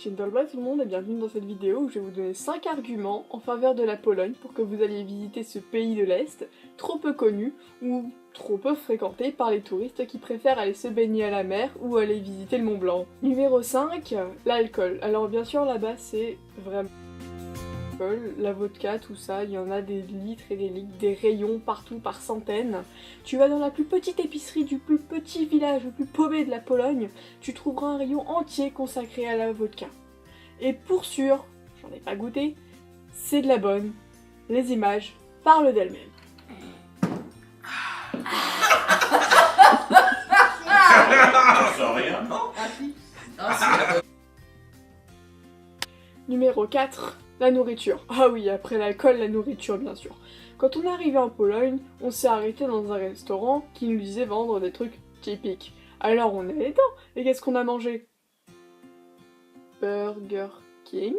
Dzień dobry tout le monde et bienvenue dans cette vidéo où je vais vous donner 5 arguments en faveur de la Pologne pour que vous alliez visiter ce pays de l'Est, trop peu connu ou trop peu fréquenté par les touristes qui préfèrent aller se baigner à la mer ou aller visiter le Mont Blanc. Numéro 5, l'alcool. Alors bien sûr là-bas c'est vraiment la vodka, tout ça, il y en a des litres et des litres, des rayons partout par centaines. Tu vas dans la plus petite épicerie du plus petit village, le plus paumé de la Pologne, tu trouveras un rayon entier consacré à la vodka. Et pour sûr, j'en ai pas goûté, c'est de la bonne. Les images parlent d'elles-mêmes. Rien, non? Numéro 4, la nourriture. Ah oui, après l'alcool, la nourriture bien sûr. Quand on est arrivé en Pologne, on s'est arrêté dans un restaurant qui nous disait vendre des trucs typiques. Alors on est allé dedans, et qu'est-ce qu'on a mangé? Burger King.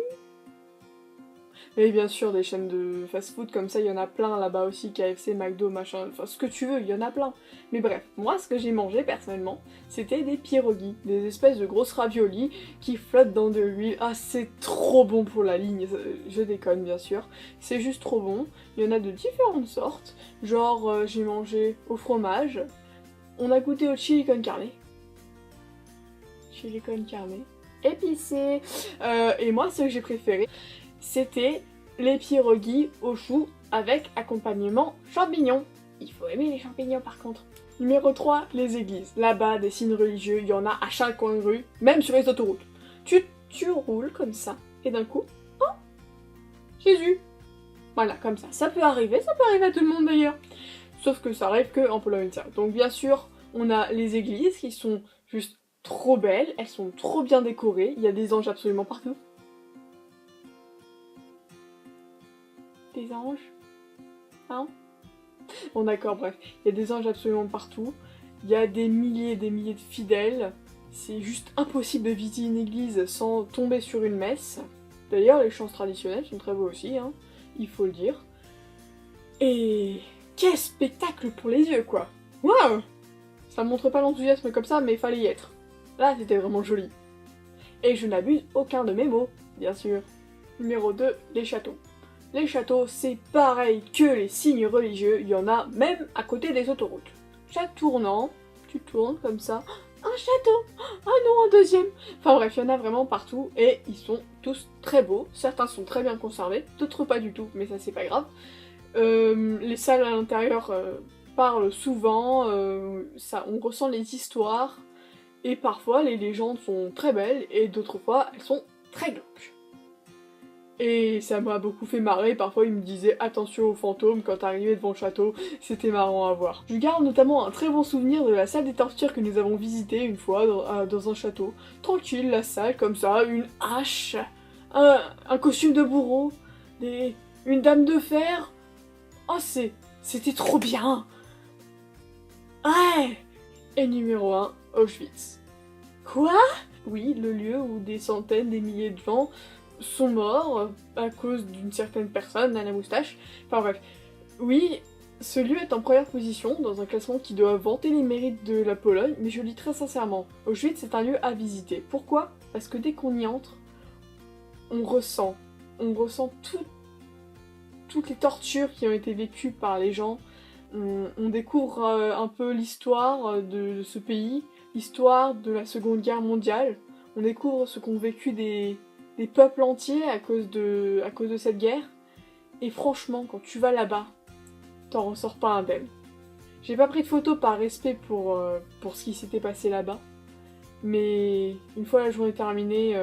Et bien sûr des chaînes de fast-food comme ça, il y en a plein là-bas aussi, KFC, McDo, machin, enfin ce que tu veux, il y en a plein. Mais bref, moi ce que j'ai mangé personnellement, c'était des pierogi, des espèces de grosses raviolis qui flottent dans de l'huile. Ah c'est trop bon pour la ligne, je déconne bien sûr, c'est juste trop bon. Il y en a de différentes sortes, genre j'ai mangé au fromage, on a goûté au chili con carne. Chili con carne. Épicé. Et moi ce que j'ai préféré, c'était les pierogi au chou avec accompagnement champignons. Il faut aimer les champignons par contre. Numéro 3, les églises. Là-bas, des signes religieux, il y en a à chaque coin de rue, même sur les autoroutes. Tu roules comme ça, et d'un coup, oh, Jésus. Voilà, comme ça. Ça peut arriver à tout le monde d'ailleurs. Sauf que ça arrive que en Pologne. Donc bien sûr, on a les églises qui sont juste trop belles, elles sont trop bien décorées, il y a des anges absolument partout. Des anges? Hein? Bon d'accord, bref. Il y a des anges absolument partout. Il y a des milliers et des milliers de fidèles. C'est juste impossible de visiter une église sans tomber sur une messe. D'ailleurs, les chants traditionnels sont très beaux aussi, hein, il faut le dire. Et quel spectacle pour les yeux, quoi! Waouh! Ça montre pas l'enthousiasme comme ça, mais fallait y être. Là, c'était vraiment joli. Et je n'abuse aucun de mes mots, bien sûr. Numéro 2, les châteaux. Les châteaux, c'est pareil que les signes religieux, il y en a même à côté des autoroutes. Chaque tournant, tu tournes comme ça, un château, ah non, un deuxième. Enfin bref, il y en a vraiment partout et ils sont tous très beaux. Certains sont très bien conservés, d'autres pas du tout, mais ça c'est pas grave. Les salles à l'intérieur parlent souvent, on ressent les histoires et parfois les légendes sont très belles et d'autres fois elles sont très glauques. Et ça m'a beaucoup fait marrer, parfois il me disait attention aux fantômes quand t'arrivais devant le château, c'était marrant à voir. Je garde notamment un très bon souvenir de la salle des tortures que nous avons visitée une fois dans un château. Tranquille, la salle, comme ça, une hache, un costume de bourreau, une dame de fer. Oh c'était trop bien. Ouais. Et numéro 1, Auschwitz. Quoi? Oui, le lieu où des centaines, des milliers de gens sont morts à cause d'une certaine personne à la moustache. Enfin bref, oui, ce lieu est en première position dans un classement qui doit vanter les mérites de la Pologne, mais je le dis très sincèrement, Auschwitz c'est un lieu à visiter. Pourquoi? Parce que dès qu'on y entre, on ressent toutes les tortures qui ont été vécues par les gens, on découvre un peu l'histoire de ce pays, l'histoire de la Seconde Guerre mondiale, on découvre ce qu'ont vécu des peuples entiers à cause de cette guerre. Et franchement, quand tu vas là-bas, t'en ressors pas indemne. J'ai pas pris de photos par respect pour ce qui s'était passé là-bas. Mais une fois la journée terminée,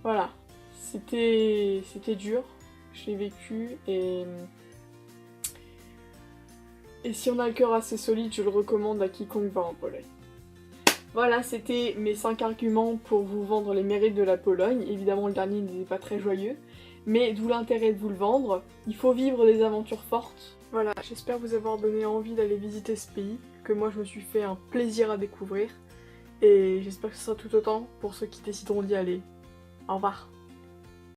voilà. C'était dur. Je l'ai vécu et si on a le cœur assez solide, je le recommande à quiconque va en Pologne. Voilà, c'était mes 5 arguments pour vous vendre les mérites de la Pologne. Évidemment, le dernier n'était pas très joyeux, mais d'où l'intérêt de vous le vendre. Il faut vivre des aventures fortes. Voilà, j'espère vous avoir donné envie d'aller visiter ce pays, que moi je me suis fait un plaisir à découvrir. Et j'espère que ce sera tout autant pour ceux qui décideront d'y aller. Au revoir.